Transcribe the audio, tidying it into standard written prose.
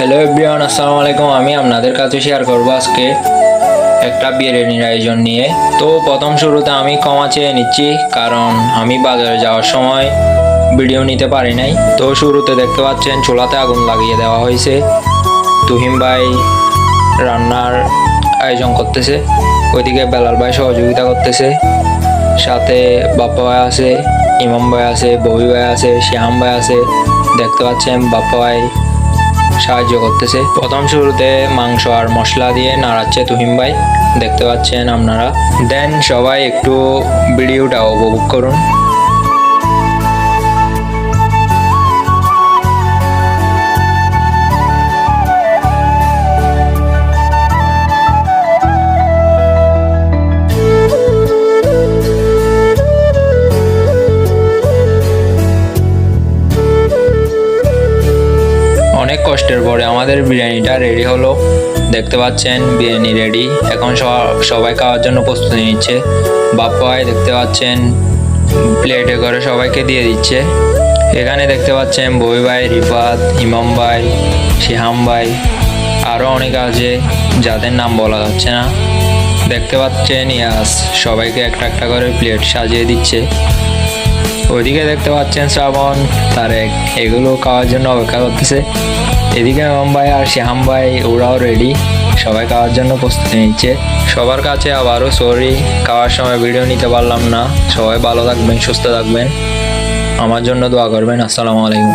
Hello everyone, আসসালামু আলাইকুম। আমি আপনাদের কাছে শেয়ার করব আজকে একটা বিরিয়ানির আয়োজন নিয়ে। তো প্রথম শুরুতে আমি ক্ষমা চেয়ে নিচ্ছি, কারণ আমি বাজারে যাওয়ার সময় ভিডিও নিতে পারি নাই। তো শুরুতে দেখতে পাচ্ছেন চুলাতে আগুন লাগিয়ে দেওয়া হয়েছে। তুহিন ভাই রান্নার আয়োজন করতেছে, ওইদিকে বেলাল ভাই সহযোগিতা করতেছে, সাথে বাপ্পা ভাই আছে, ইমাম ভাই আছে, ববি ভাই আছে, শ্যাম ভাই আছে। দেখতে পাচ্ছেন বাপ্পা ভাই সাহায্য করতেছে। প্রথম শুরুতে মাংস আর মশলা দিয়ে নাড়াচ্ছে তুহিন ভাই, দেখতে পাচ্ছেন আপনারা। দেন সবাই একটু ভিডিওটা উপভোগ করুন। অনেক কষ্টের পরে আমাদের বিরিয়ানিটা রেডি হলো। দেখতে পাচ্ছেন বিরিয়ানি রেডি। এখন সবাই খাওয়ার জন্য প্রস্তুতি নিচ্ছে। বাপ্পা ভাই দেখতে পাচ্ছেন প্লেটে করে সবাইকে দিয়ে দিচ্ছে। এখানে দেখতে পাচ্ছেন ববি ভাই, রিফাত, ইমাম ভাই, শিহাম ভাই, আরও অনেক আছে যাদের নাম বলা যাচ্ছে না। দেখতে পাচ্ছেন ইয়াস সবাইকে একটা একটা করে প্লেট সাজিয়ে দিচ্ছে। ওইদিকে দেখতে পাচ্ছেন শ্রাবণ, তারেক, এগুলো খাওয়ার জন্য অপেক্ষা করতেছে। এদিকে ইমাম ভাই আর শ্যাম ভাই ওরাও রেডি, সবাই খাওয়ার জন্য প্রস্তুতি নিচ্ছে। সবার কাছে আবারও সরি, খাওয়ার সময় ভিডিও নিতে পারলাম না। সবাই ভালো থাকবেন, সুস্থ থাকবেন, আমার জন্য দোয়া করবেন। আসসালামু আলাইকুম।